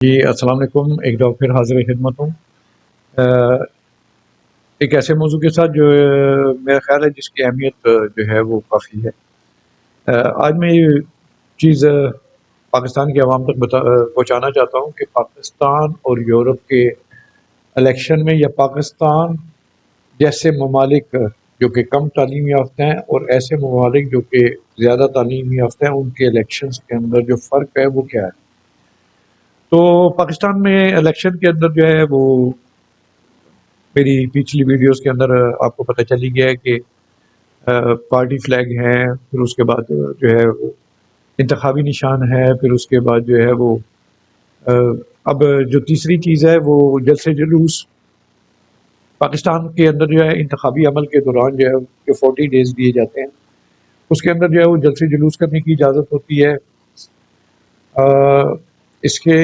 جی السلام علیکم، ایک دفعہ پھر حاضر خدمت ہوں۔ آ، ایک ایسے موضوع کے ساتھ جو میرا خیال ہے جس کی اہمیت جو ہے وہ کافی ہے۔ آج میں یہ چیز پاکستان کے عوام تک پہنچانا چاہتا ہوں کہ پاکستان اور یورپ کے الیکشن میں یا پاکستان جیسے ممالک جو کہ کم تعلیم یافتہ ہیں اور ایسے ممالک جو کہ زیادہ تعلیم یافتہ ہیں، ان کے الیکشنز کے اندر جو فرق ہے وہ کیا ہے۔ تو پاکستان میں الیکشن کے اندر جو ہے وہ میری پچھلی ویڈیوز کے اندر آپ کو پتہ چلی گیا ہے کہ پارٹی فلیگ ہے، پھر اس کے بعد جو ہے وہ انتخابی نشان ہے، پھر اس کے بعد جو ہے وہ اب جو تیسری چیز ہے وہ جلسے جلوس۔ پاکستان کے اندر جو ہے انتخابی عمل کے دوران جو ہے جو 40 ڈیز دیے جاتے ہیں، اس کے اندر جو ہے وہ جلسے جلوس کرنے کی اجازت ہوتی ہے۔ اس کے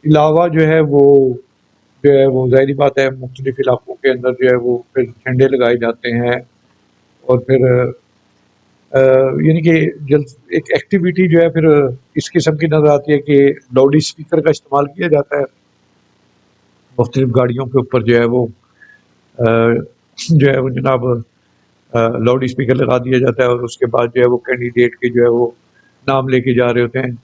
علاوہ جو ہے وہ ظاہری بات ہے مختلف علاقوں کے اندر جو ہے وہ پھر جھنڈے لگائے جاتے ہیں، اور پھر یعنی کہ ایک ایکٹیویٹی جو ہے پھر اس قسم کی نظر آتی ہے کہ لاؤڈ اسپیکر کا استعمال کیا جاتا ہے مختلف گاڑیوں کے اوپر، جو ہے وہ جناب لاؤڈ اسپیکر لگا دیا جاتا ہے، اور اس کے بعد جو ہے وہ کینڈیڈیٹ کے جو ہے وہ نام لے کے جا رہے ہوتے ہیں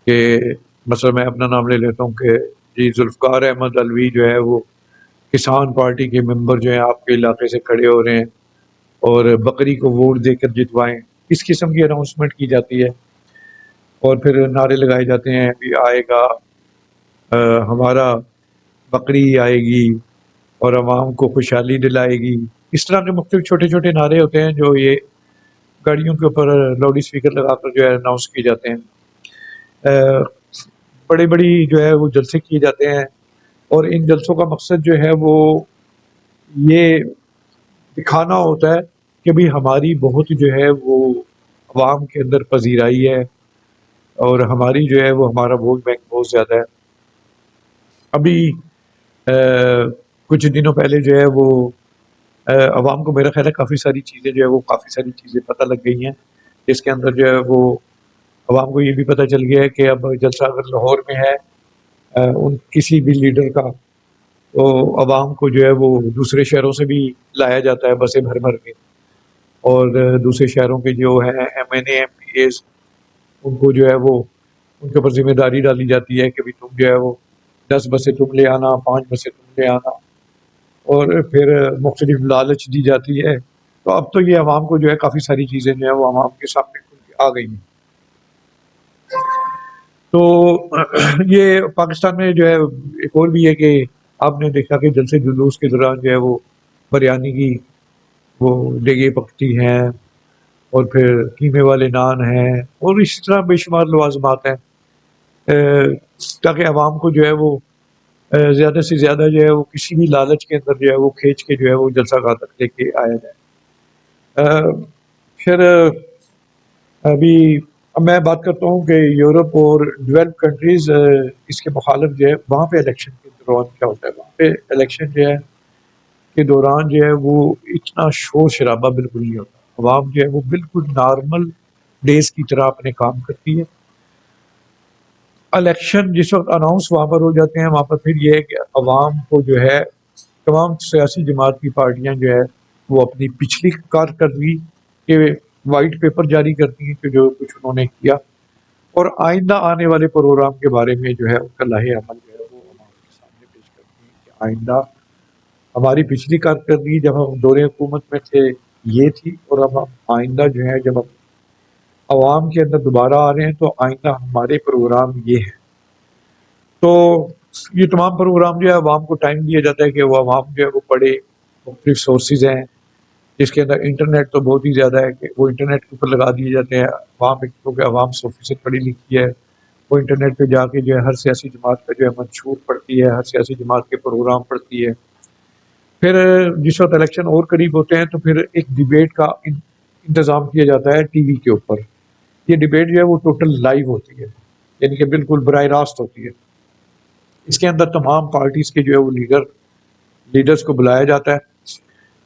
کہ مثلا میں اپنا نام لے لیتا ہوں کہ جی ذوالفقار احمد علوی جو ہے وہ کسان پارٹی کے ممبر جو ہیں آپ کے علاقے سے کھڑے ہو رہے ہیں اور بکری کو ووٹ دے کر جتوائیں، اس قسم کی اناؤنسمنٹ کی جاتی ہے، اور پھر نعرے لگائے جاتے ہیں بھی آئے گا ہمارا بکری آئے گی اور عوام کو خوشحالی دلائے گی۔ اس طرح کے مختلف چھوٹے چھوٹے نعرے ہوتے ہیں جو یہ گاڑیوں کے اوپر لاؤڈ اسپیکر لگا کر جو ہے اناؤنس کیے جاتے ہیں۔ بڑی بڑی جو ہے وہ جلسے کیے جاتے ہیں، اور ان جلسوں کا مقصد جو ہے وہ یہ دکھانا ہوتا ہے کہ بھی ہماری بہت جو ہے وہ عوام کے اندر پذیرائی ہے، اور ہماری جو ہے وہ ہمارا ووٹ بینک بہت زیادہ ہے۔ ابھی کچھ دنوں پہلے جو ہے وہ عوام کو میرا خیال ہے کافی ساری چیزیں پتہ لگ گئی ہیں، جس کے اندر جو ہے وہ عوام کو یہ بھی پتہ چل گیا ہے کہ اب جلسہ اگر لاہور میں ہے ان کسی بھی لیڈر کا، تو عوام کو جو ہے وہ دوسرے شہروں سے بھی لایا جاتا ہے بسیں بھر بھر کے، اور دوسرے شہروں کے جو ہیں M N A M P As ان کو جو ہے وہ ان کے اوپر ذمہ داری ڈالی جاتی ہے کہ بھی تم جو ہے وہ 10 بسیں تم لے آنا، 5 بسیں تم لے آنا، اور پھر مختلف لالچ دی جاتی ہے۔ تو اب تو یہ عوام کو جو ہے کافی ساری چیزیں جو ہے وہ عوام کے سامنے کھل کے آ گئی ہیں۔ تو یہ پاکستان میں جو ہے ایک اور بھی ہے کہ آپ نے دیکھا کہ جلسے جلوس کے دوران جو ہے وہ بریانی کی وہ دیگیں پکتی ہیں، اور پھر قیمے والے نان ہیں، اور اسی طرح بے شمار لوازمات ہیں، تاکہ عوام کو جو ہے وہ زیادہ سے زیادہ جو ہے وہ کسی بھی لالچ کے اندر جو ہے وہ کھینچ کے جو ہے وہ جلسہ گاہ تک لے کے آیا جائے۔ پھر ابھی اب میں بات کرتا ہوں کہ یورپ اور ڈیولپ کنٹریز اس کے مخالف جو ہے وہاں پہ الیکشن کے دوران کیا ہوتا ہے، وہاں پہ الیکشن جو ہے کے دوران جو ہے وہ اتنا شور شرابہ بالکل نہیں ہوتا، عوام جو ہے وہ بالکل نارمل ڈیز کی طرح اپنے کام کرتی ہے۔ الیکشن جس وقت اناؤنس وہاں پر ہو جاتے ہیں، وہاں پر پھر یہ ہے کہ عوام کو جو ہے تمام سیاسی جماعت کی پارٹیاں جو ہے وہ اپنی پچھلی کارکردگی کے وائٹ پیپر جاری کرتی ہیں کہ جو کچھ انہوں نے کیا، اور آئندہ آنے والے پروگرام کے بارے میں جو ہے ان کا لائحہ عمل جو ہے وہ عوام کے سامنے پیش کرتی ہیں کہ آئندہ ہماری پچھلی کارکردگی جب ہم دور حکومت میں تھے یہ تھی، اور اب ہم آئندہ جو ہے جب ہم عوام کے اندر دوبارہ آ رہے ہیں تو آئندہ ہمارے پروگرام یہ ہیں۔ تو یہ تمام پروگرام جو ہے عوام کو ٹائم دیا جاتا ہے کہ وہ عوام جو ہے وہ پڑھے، مختلف سورسز ہیں جس کے اندر انٹرنیٹ تو بہت ہی زیادہ ہے کہ وہ انٹرنیٹ کے اوپر لگا دیے جاتے ہیں، عوام کیونکہ عوام 100% پڑھی لکھی ہے، وہ انٹرنیٹ پہ جا کے جو ہے ہر سیاسی جماعت کا جو ہے منشور پڑھتی ہے، ہر سیاسی جماعت کے پروگرام پڑھتی ہے۔ پھر جس وقت الیکشن اور قریب ہوتے ہیں تو پھر ایک ڈیبیٹ کا انتظام کیا جاتا ہے ٹی وی کے اوپر۔ یہ ڈیبیٹ جو ہے وہ ٹوٹل لائیو ہوتی ہے، یعنی کہ بالکل براہ راست ہوتی ہے۔ اس کے اندر تمام پارٹیز کے جو ہے وہ لیڈرز کو بلایا جاتا ہے،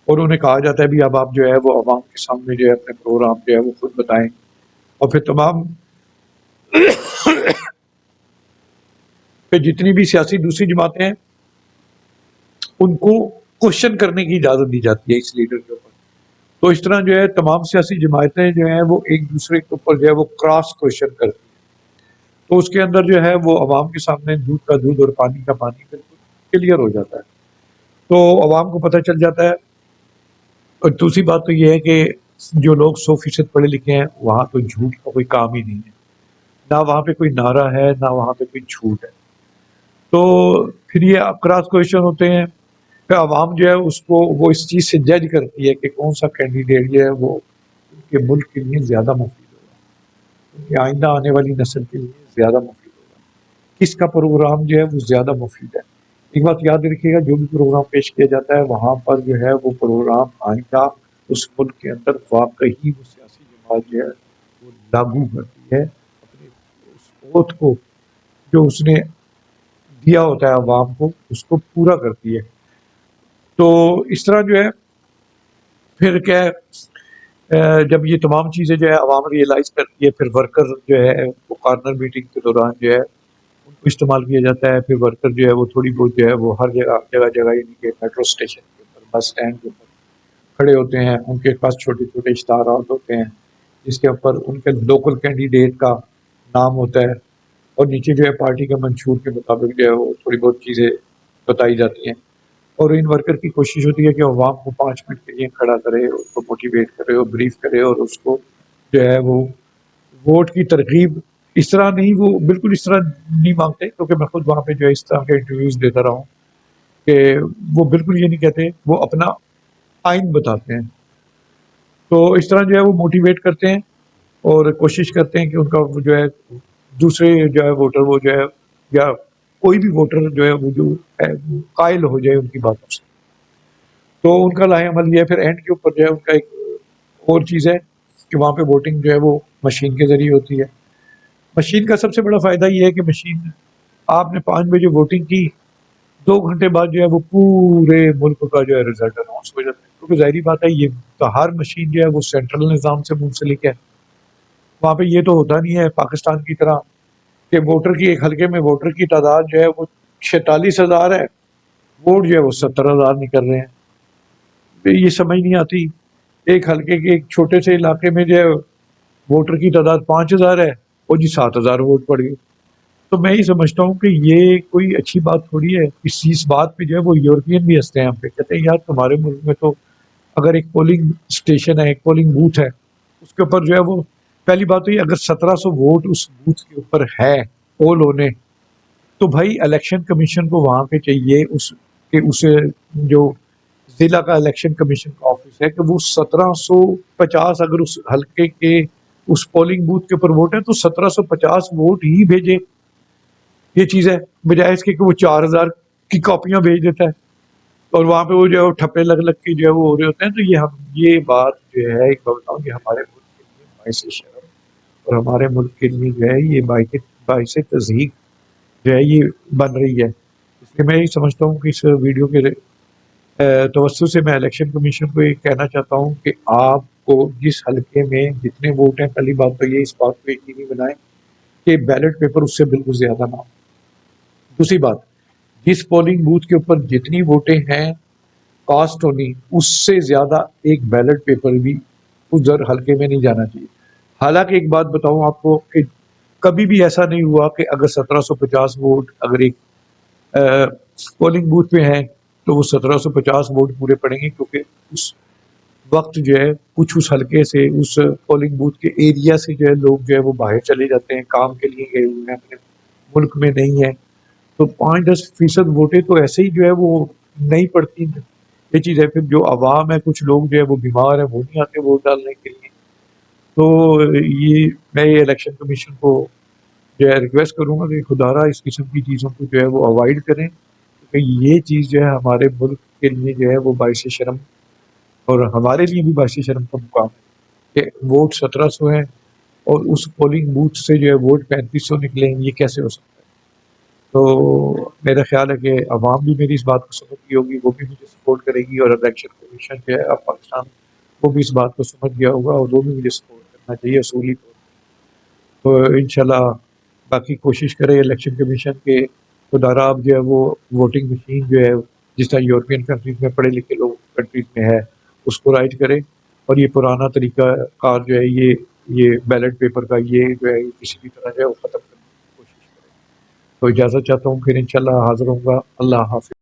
اور انہیں کہا جاتا ہے بھی اب آپ جو ہے وہ عوام کے سامنے جو ہے اپنے پروگرام جو ہے وہ خود بتائیں، اور پھر تمام کہ جتنی بھی سیاسی دوسری جماعتیں ہیں ان کو کوشچن کرنے کی اجازت دی جاتی ہے اس لیڈر کے اوپر. تو اس طرح جو ہے تمام سیاسی جماعتیں جو ہیں وہ ایک دوسرے کے اوپر جو ہے وہ کراس کوشچن کرتی ہیں. تو اس کے اندر جو ہے وہ عوام کے سامنے دودھ کا دودھ اور پانی کا پانی بالکل کلیئر ہو جاتا ہے. تو عوام کو پتہ چل جاتا ہے. اور دوسری بات تو یہ ہے کہ جو لوگ 100% پڑھے لکھے ہیں وہاں تو جھوٹ کا کوئی کام ہی نہیں ہے، نہ وہاں پہ کوئی نعرہ ہے نہ وہاں پہ کوئی جھوٹ ہے. تو پھر یہ کراس کوشچن ہوتے ہیں. پھر عوام جو ہے اس کو وہ اس چیز سے جج کرتی ہے کہ کون سا کینڈیڈیٹ جو ہے وہ ان کے ملک کے لیے زیادہ مفید ہوگا، ان کی آئندہ آنے والی نسل کے لیے زیادہ مفید ہوگا، کس کا پروگرام جو ہے وہ زیادہ مفید ہے. ایک بات یاد رکھیے گا، جو بھی پروگرام پیش کیا جاتا ہے وہاں پر جو ہے وہ پروگرام آئندہ اس ملک کے اندر واقعی وہ سیاسی جماعت جو ہے وہ لاگو کرتی ہے اپنے اس اوتھ کو جو اس نے دیا ہوتا ہے عوام کو، اس کو پورا کرتی ہے. تو اس طرح جو ہے پھر کیا ہے، جب یہ تمام چیزیں جو ہے عوام ریئلائز کرتی ہے، پھر ورکر جو ہے وہ کارنر میٹنگ کے دوران جو ہے ان کو استعمال کیا جاتا ہے. پھر ورکر جو ہے وہ تھوڑی بہت جو ہے وہ ہر جگہ جگہ یعنی کہ میٹرو اسٹیشن کے اوپر، بس اسٹینڈ کے اوپر کھڑے ہوتے ہیں. ان کے پاس چھوٹے چھوٹے اشتہارات ہوتے ہیں جس کے اوپر ان کے لوکل کینڈیڈیٹ کا نام ہوتا ہے، اور نیچے جو ہے پارٹی کے منشور کے مطابق جو ہے وہ تھوڑی بہت چیزیں بتائی جاتی ہیں. اور ان ورکر کی کوشش ہوتی ہے کہ عوام کو 5 منٹ کے لیے کھڑا کرے، اس کو موٹیویٹ کرے اور بریف کرے، اور اس کو جو ہے وہ ووٹ کی ترغیب اس طرح نہیں، وہ بالکل اس طرح نہیں مانگتے، کیونکہ میں خود وہاں پہ جو ہے اس طرح کے انٹرویوز دیتا رہا ہوں کہ وہ بالکل یہ نہیں کہتے، وہ اپنا آئین بتاتے ہیں. تو اس طرح جو ہے وہ موٹیویٹ کرتے ہیں اور کوشش کرتے ہیں کہ ان کا جو ہے دوسرے جو ہے ووٹر وہ جو ہے یا کوئی بھی ووٹر جو ہے وہ جو ہے قائل ہو جائے ان کی باتوں سے. تو ان کا لائحہ عمل یہ ہے. پھر اینڈ کے اوپر جو ہے ان کا ایک اور چیز ہے کہ وہاں پہ ووٹنگ جو ہے وہ مشین کے ذریعے ہوتی ہے. مشین کا سب سے بڑا فائدہ یہ ہے کہ مشین آپ نے 5 بجے ووٹنگ کی، 2 گھنٹے بعد جو ہے وہ پورے ملک کا جو ہے رزلٹ اناؤنس ہو جاتا ہے. کیونکہ ظاہری بات ہے یہ تو ہر مشین جو ہے وہ سینٹرل نظام سے منسلک ہے. وہاں پہ یہ تو ہوتا نہیں ہے پاکستان کی طرح کہ ووٹر کی ایک حلقے میں ووٹر کی تعداد جو ہے وہ 46,000 ہے، ووٹ جو ہے وہ 70,000 نکل رہے ہیں. یہ سمجھ نہیں آتی. ایک حلقے کے ایک چھوٹے سے علاقے میں جو ہے ووٹر کی تعداد 5,000 ہے اور جی 7,000 ووٹ پڑ گئے. تو میں یہ سمجھتا ہوں کہ یہ کوئی اچھی بات تھوڑی ہے. اس بات پہ جو ہے وہ یورپین بھی ہنستے ہیں ہم پہ، کہتے ہیں یار تمہارے ملک میں تو اگر ایک پولنگ اسٹیشن ہے، ایک پولنگ بوتھ ہے، اس کے اوپر جو ہے وہ پہلی بات تو یہ اگر 1700 ووٹ اس بوتھ کے اوپر ہے پول ہونے، تو بھائی الیکشن کمیشن کو وہاں پہ چاہیے اسے جو ضلع کا الیکشن کمیشن کا آفس ہے کہ وہ 1750 اگر اس حلقے کے اس پولنگ بوتھ کے اوپر ووٹ ہے تو 1750 ووٹ ہی بھیجے. یہ چیز ہے بجائے اس کے کہ وہ 4,000 کی کاپیاں بھیج دیتا ہے اور وہاں پہ وہ جو ہے ٹھپے لگ کے جو ہے وہ ہو رہے ہوتے ہیں. تو یہ بات جو ہے ایک بات بتاؤں کہ ہمارے ملک کے لیے باعث شرم اور ہمارے ملک کے لیے جو ہے یہ باعث تضحیک جو ہے یہ بن رہی ہے. اس لیے میں یہ سمجھتا ہوں کہ اس ویڈیو کے توسط سے میں الیکشن کمیشن کو یہ کہنا چاہتا ہوں کہ آپ کو جس حلقے میں جتنے ووٹ ہیں، پہلی بات تو یہ اس بات کو یقینی بنائیں کہ بیلٹ پیپر اس سے بالکل زیادہ نہ ہو. دوسری بات، جس پولنگ بوتھ کے اوپر جتنی ووٹیں ہیں کاسٹ ہونی، اس سے زیادہ ایک بیلٹ پیپر بھی ادھر حلقے میں نہیں جانا چاہیے. حالانکہ ایک بات بتاؤں آپ کو کہ کبھی بھی ایسا نہیں ہوا کہ اگر 1750 ووٹ اگر ایک پولنگ بوتھ پہ ہیں تو وہ 1750 ووٹ پورے پڑیں گے، کیونکہ اس وقت جو ہے کچھ اس حلقے سے اس پولنگ بوتھ کے ایریا سے جو ہے لوگ جو ہے وہ باہر چلے جاتے ہیں، کام کے لیے گئے ہوئے ہیں، اپنے ملک میں نہیں ہے. تو 5-10% ووٹیں تو ایسے ہی جو ہے وہ نہیں پڑتی. یہ چیز ہے. پھر جو عوام ہے، کچھ لوگ جو ہے وہ بیمار ہیں، وہ نہیں آتے ووٹ ڈالنے کے لیے. تو یہ میں الیکشن کمیشن کو جو ہے ریکویسٹ کروں گا کہ خدارا اس قسم کی چیزوں کو جو ہے وہ اوائڈ کریں، کیونکہ یہ چیز جو ہے ہمارے ملک کے لیے جو ہے وہ باعث شرم اور ہمارے لیے بھی باعث شرم کا مقام ہے کہ ووٹ 1700 ہیں اور اس پولنگ بوتھ سے جو ہے ووٹ 3500 نکلیں. یہ کیسے ہو سکتا ہے؟ تو میرا خیال ہے کہ عوام بھی میری اس بات کو سمجھ گئی ہوگی، وہ بھی مجھے سپورٹ کرے گی، اور الیکشن کمیشن جو ہے اب پاکستان وہ بھی اس بات کو سمجھ گیا ہوگا اور وہ بھی مجھے سپورٹ کرنا چاہیے اصولی طور پر. تو انشاءاللہ باقی کوشش کرے الیکشن کمیشن کے خدا را آپ جو ہے وہ ووٹنگ مشین جو ہے جس طرح یورپین کنٹریز میں پڑھے لکھے لوگ کنٹریز میں ہے اس کو رائٹ کرے، اور یہ پرانا طریقہ کار جو ہے یہ بیلٹ پیپر کا یہ جو ہے کسی بھی طرح جو ہے وہ ختم کرنے کی کوشش کرے۔ تو اجازت چاہتا ہوں، پھر انشاءاللہ حاضر ہوں گا۔ اللہ حافظ۔